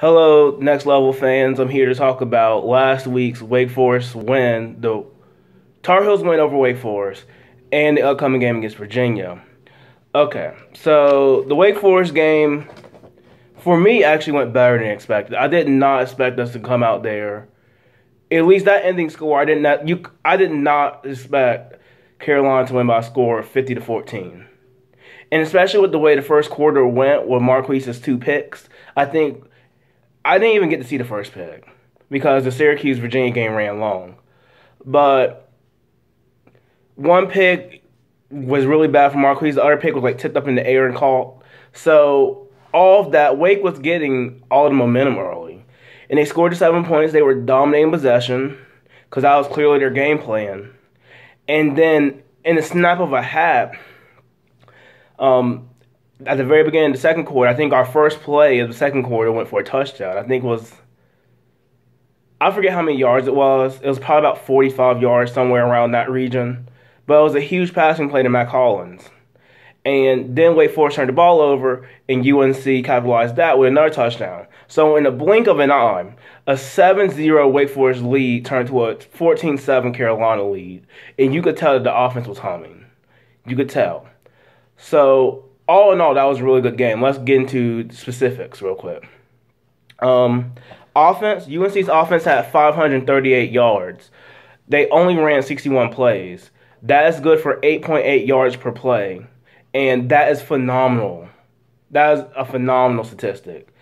Hello, Next Level fans. I'm here to talk about last week's Wake Forest win, the Tar Heels win over Wake Forest, and the upcoming game against Virginia. Okay, so the Wake Forest game, for me, actually went better than expected. I did not expect us to come out there. At least that ending score, I did not expect Carolina to win by a score of 50-14. And especially with the way the first quarter went with Marquise's two picks, I didn't even get to see the first pick because the Syracuse-Virginia game ran long. But one pick was really bad for Marquise. The other pick was tipped up in the air and caught. So all of that, Wake was getting all the momentum early. And they scored the 7 points. They were dominating possession because that was clearly their game plan. And then in the snap of a hat, at the very beginning of the second quarter, I think our first play of the second quarter went for a touchdown. I forget how many yards it was. It was probably about 45 yards, somewhere around that region. But it was a huge passing play to Matt Collins. And then Wake Forest turned the ball over, and UNC capitalized that with another touchdown. So in the blink of an eye, a 7-0 Wake Forest lead turned to a 14-7 Carolina lead. And you could tell that the offense was humming. You could tell. So all in all, that was a really good game. Let's get into specifics real quick. Offense, UNC's offense had 538 yards. They only ran 61 plays. That is good for 8.8 yards per play. And that is phenomenal. That is a phenomenal statistic.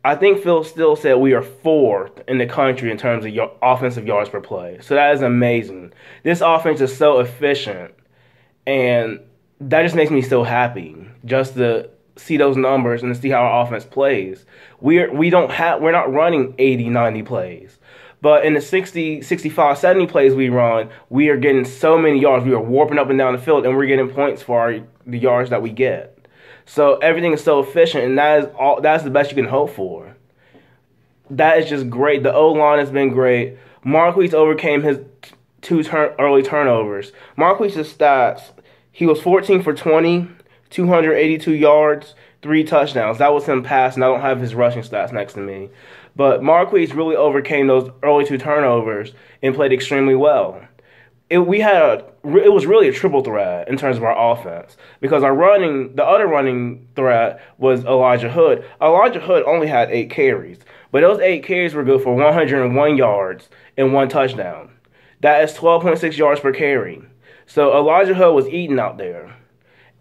I think Phil Steele said we are fourth in the country in terms of offensive yards per play. So that is amazing. This offense is so efficient. And that just makes me so happy just to see those numbers and to see how our offense plays. We're not running 80, 90 plays. But in the 60, 65, 70 plays we run, we are getting so many yards. We are warping up and down the field, and we're getting points for the yards that we get. So everything is so efficient, and that's the best you can hope for. That is just great. The O-line has been great. Marquise overcame his early turnovers. Marquise's stats, he was 14 for 20, 282 yards, 3 touchdowns. That was him passing. I don't have his rushing stats next to me. But Marquise really overcame those early 2 turnovers and played extremely well. It was really a triple threat in terms of our offense because the other running threat was Elijah Hood. Elijah Hood only had 8 carries, but those 8 carries were good for 101 yards and 1 touchdown. That is 12.6 yards per carry. So Elijah Hood was eating out there.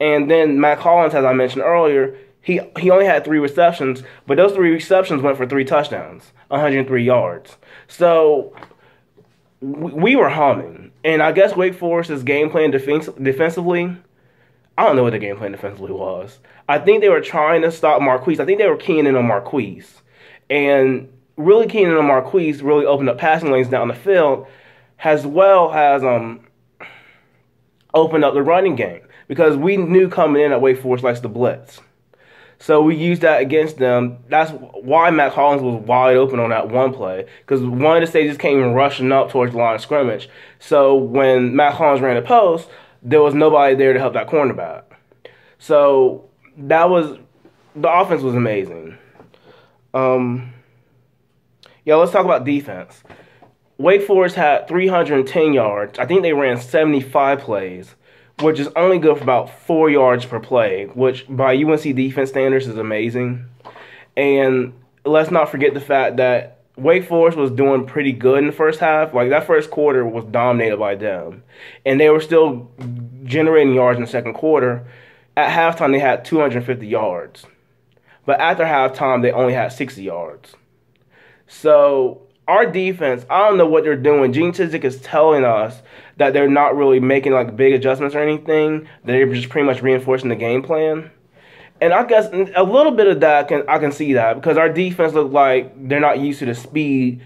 And then Matt Collins, as I mentioned earlier, he only had 3 receptions, but those 3 receptions went for 3 touchdowns, 103 yards. So we were humming. And I guess Wake Forest's game plan defensively, I don't know what the game plan defensively was. I think they were trying to stop Marquise. I think they were keying in on Marquise. And really keying in on Marquise really opened up passing lanes down the field, as well as opened up the running game. Because we knew coming in that Wake Forest likes to blitz. So we used that against them. That's why Matt Collins was wide open on that one play. Because one of the stages came rushing up towards the line of scrimmage. So when Matt Collins ran the post, there was nobody there to help that cornerback. So the offense was amazing. Let's talk about defense. Wake Forest had 310 yards. I think they ran 75 plays, which is only good for about 4 yards per play, which by UNC defense standards is amazing. And let's not forget the fact that Wake Forest was doing pretty good in the first half. That first quarter was dominated by them. And they were still generating yards in the second quarter. At halftime, they had 250 yards. But after halftime, they only had 60 yards. So our defense, I don't know what they're doing. Gene Chizik is telling us that they're not really making big adjustments or anything. They're just pretty much reinforcing the game plan. And I guess a little bit of that, I can see that because our defense looks like they're not used to the speed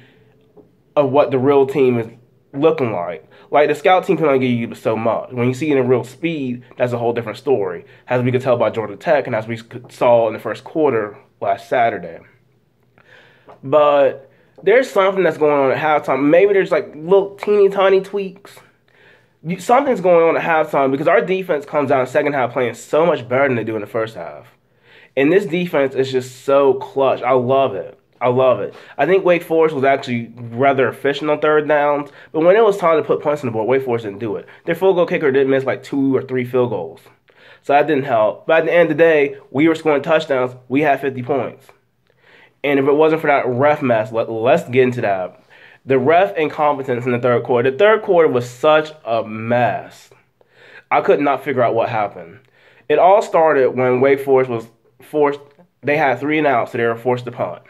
of what the real team is looking like. The scout team can only give you so much. When you see it in real speed, that's a whole different story, as we could tell by Georgia Tech and as we saw in the first quarter last Saturday. But there's something that's going on at halftime. Maybe there's little teeny tiny tweaks. Something's going on at halftime because our defense comes out in the second half playing so much better than they do in the first half. And this defense is just so clutch. I love it. I love it. I think Wake Forest was actually rather efficient on third downs, but when it was time to put points on the board, Wake Forest didn't do it. Their field goal kicker didn't miss like 2 or 3 field goals. So that didn't help. But at the end of the day, we were scoring touchdowns. We had 50 points. And if it wasn't for that ref mess, let's get into that. The ref incompetence in the third quarter. The third quarter was such a mess. I could not figure out what happened. It all started when Wake Forest was forced. They had 3 and outs, so they were forced to punt.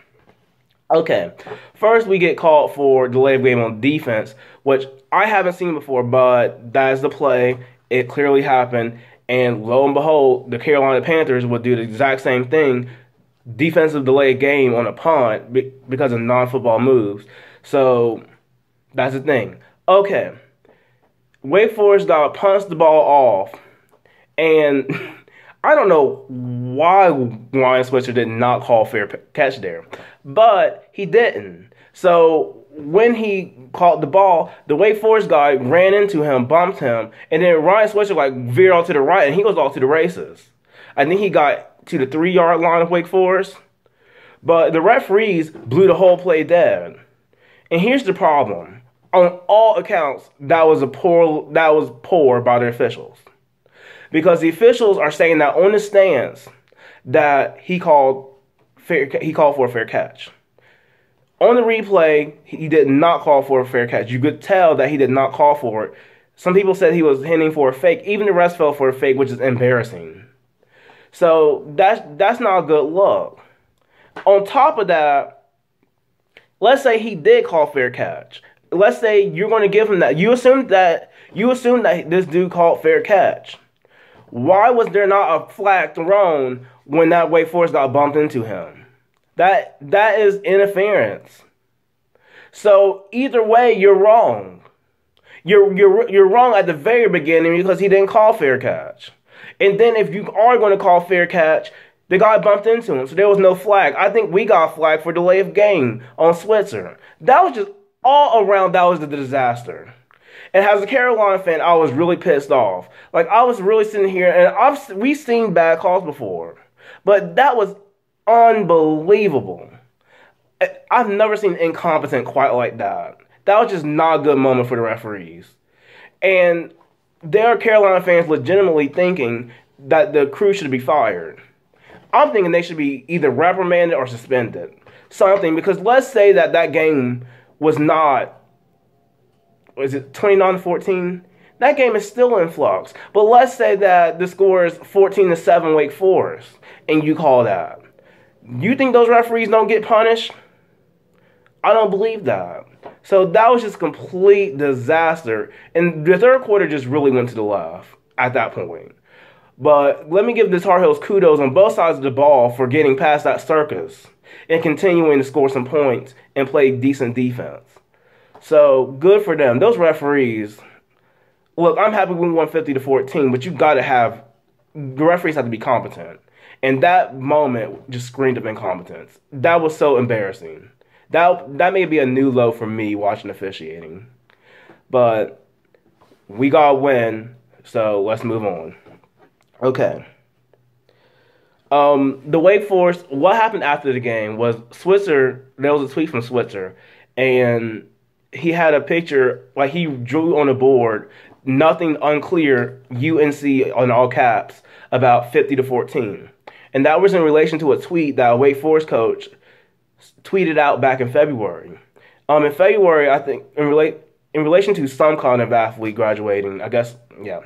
Okay, first we get called for delay of game on defense, which I haven't seen before, but that is the play. It clearly happened, and lo and behold, the Carolina Panthers would do the exact same thing, defensive delay of game on a punt because of non-football moves. So that's the thing. Okay, Wake Forest punts the ball off, and I don't know why Ryan Switzer did not call fair catch there, but he didn't. So when he caught the ball, the Wake Forest guy ran into him, bumped him, and then Ryan Switzer veered off to the right, and he goes off to the races. I think he got to the 3-yard line of Wake Forest, but the referees blew the whole play dead. And here's the problem: on all accounts, that was poor by the officials. Because the officials are saying that on the stands that he called for a fair catch. On the replay, he did not call for a fair catch. You could tell that he did not call for it. Some people said he was hinting for a fake. Even the rest fell for a fake, which is embarrassing. So that's not a good look. On top of that, let's say he did call fair catch. Let's say you're going to give him that. You assume that this dude called fair catch. Why was there not a flag thrown when that Wake Forest got bumped into him? That is interference. So either way, you're wrong. You're wrong at the very beginning because he didn't call fair catch. And then if you are going to call fair catch, the guy bumped into him, so there was no flag. I think we got flagged for delay of game on Switzer. That was just all around. That was the disaster. And as a Carolina fan, I was really pissed off. I was really sitting here, and we've seen bad calls before, but that was unbelievable. I've never seen incompetent quite like that. That was just not a good moment for the referees. And there are Carolina fans legitimately thinking that the crew should be fired. I'm thinking they should be either reprimanded or suspended. Something, because let's say that game was not, was it 29-14? That game is still in flux. But let's say that the score is 14-7 Wake Forest, and you call that. You think those referees don't get punished? I don't believe that. So that was just complete disaster. And the third quarter just really went to the left at that point. But let me give the Tar Heels kudos on both sides of the ball for getting past that circus and continuing to score some points and play decent defense. So good for them. Those referees, look, I'm happy we won 50-14, but you got to have, the referees have to be competent. And that moment just screamed of incompetence. That was so embarrassing. That may be a new low for me watching officiating. But we got a win, so let's move on. Okay. The Wake Forest, what happened after the game was Switzer, there was a tweet from Switzer, and he had a picture, he drew on a board, nothing unclear, UNC on all caps, about 50-14. And that was in relation to a tweet that a Wake Forest coach tweeted out back in February. In February, I think, in relation to some kind of athlete graduating, I guess, yeah,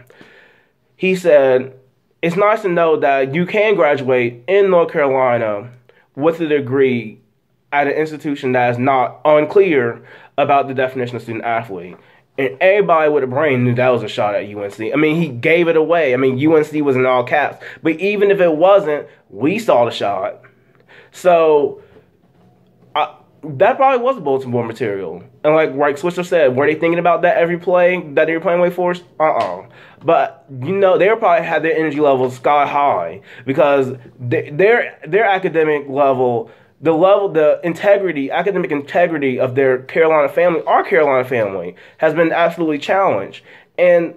he said, it's nice to know that you can graduate in North Carolina with a degree at an institution that is not unclear about the definition of student athlete. And everybody with a brain knew that was a shot at UNC. I mean, he gave it away. I mean, UNC was in all caps. But even if it wasn't, we saw the shot. So that probably was bulletin board material. And like Switzer said, were they thinking about that every play that they were playing Wake Forest? But, they probably had their energy levels sky high because their academic level, the integrity, academic integrity of their Carolina family, our Carolina family, has been absolutely challenged. And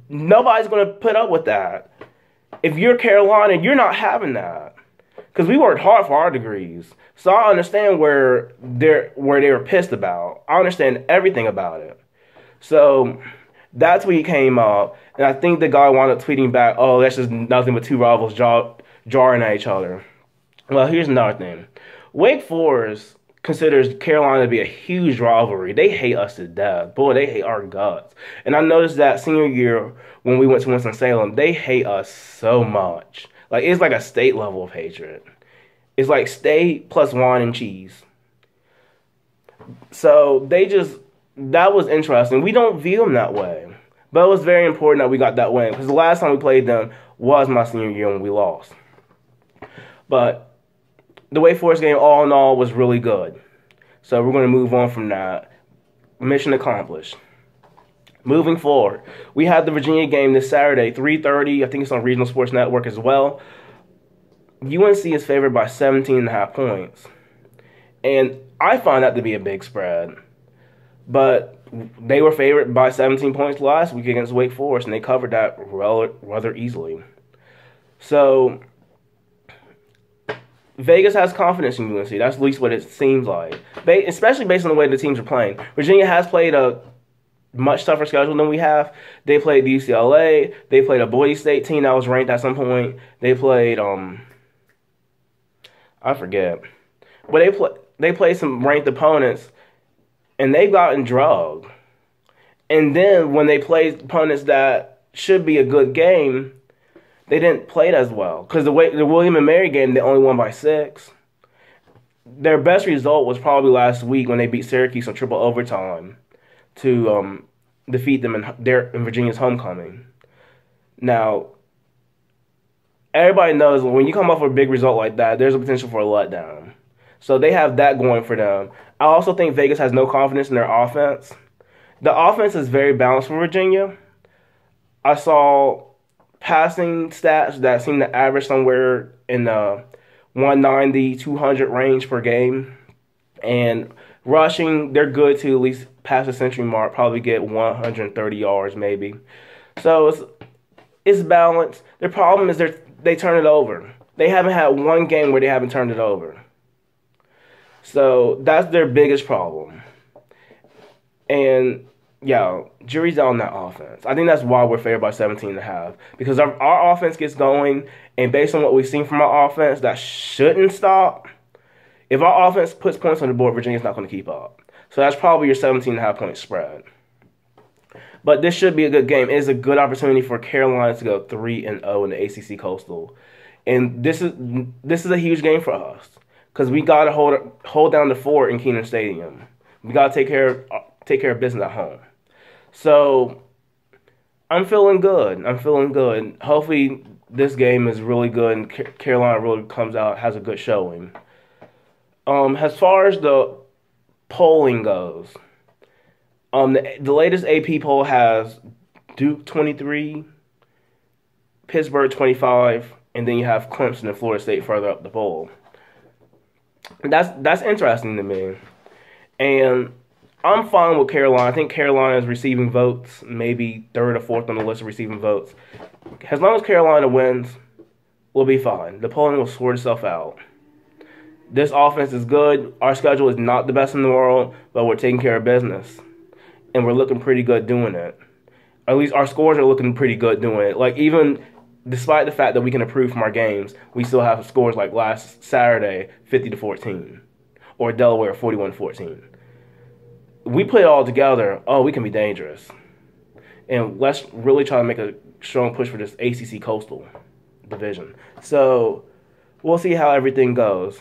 nobody's going to put up with that. If you're Carolina, you're not having that. because we worked hard for our degrees. So I understand where they were pissed about. I understand everything about it. So that's when he came up, and I think the guy wound up tweeting back, "Oh, that's just nothing but two rivals jarring at each other." Well, here's another thing. Wake Forest considers Carolina to be a huge rivalry. They hate us to death. Boy, they hate our guts. And I noticed that senior year when we went to Winston-Salem, they hate us so much. Like, it's like a state level of hatred. It's like state plus wine and cheese. So that was interesting. We don't view them that way. But it was very important that we got that win, because the last time we played them was my senior year when we lost. But the Wake Forest game, all in all, was really good. So we're going to move on from that. Mission accomplished. Moving forward, we had the Virginia game this Saturday, 3:30. I think it's on Regional Sports Network as well. UNC is favored by 17.5 points. And I find that to be a big spread. But they were favored by 17 points last week against Wake Forest, and they covered that rather easily. So Vegas has confidence in UNC. That's at least what it seems like, especially based on the way the teams are playing. Virginia has played a much tougher schedule than we have. They played UCLA. They played a Boise State team that was ranked at some point. They played I forget, but they played some ranked opponents, and they've gotten drugged. And then when they played opponents that should be a good game, they didn't play it as well. Because the William and Mary game, they only won by 6. Their best result was probably last week when they beat Syracuse on triple overtime to defeat them in Virginia's homecoming. Now, everybody knows when you come off with a big result like that, there's a potential for a letdown. So they have that going for them. I also think Vegas has no confidence in their offense. The offense is very balanced for Virginia. I saw passing stats that seem to average somewhere in the 190, 200 range per game. And rushing, they're good to at least pass the century mark, probably get 130 yards maybe. So it's balanced. Their problem is they turn it over. They haven't had one game where they haven't turned it over. So that's their biggest problem. And yeah, jury's out on that offense. I think that's why we're favored by 17.5. Because our offense gets going, and based on what we've seen from our offense, that shouldn't stop. If our offense puts points on the board, Virginia's not going to keep up. So that's probably your 17.5 point spread. But this should be a good game. It is a good opportunity for Carolina to go 3-0 in the ACC Coastal. And this is a huge game for us, because we got to hold down the fort in Keenan Stadium. We got to take care of business at home. So I'm feeling good. Hopefully this game is really good and Carolina really comes out, has a good showing. As far as the polling goes, the latest AP poll has Duke 23, Pittsburgh 25, and then you have Clemson and Florida State further up the poll. That's interesting to me. And I'm fine with Carolina. I think Carolina is receiving votes, maybe 3rd or 4th on the list of receiving votes. As long as Carolina wins, we'll be fine. The polling will sort itself out. This offense is good. Our schedule is not the best in the world, but we're taking care of business. And we're looking pretty good doing it. At least our scores are looking pretty good doing it. Like, even despite the fact that we can improve from our games, we still have scores like last Saturday, 50-14. Or Delaware, 41-14. We put it all together, we can be dangerous. And let's really try to make a strong push for this ACC Coastal division. So we'll see how everything goes.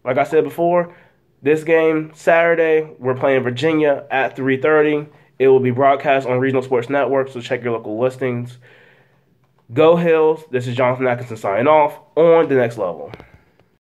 Like I said before, this game, Saturday, we're playing Virginia at 3:30. It will be broadcast on Regional Sports Network, so check your local listings. Go Hills. This is Jonathan Atkinson signing off on The Next Level.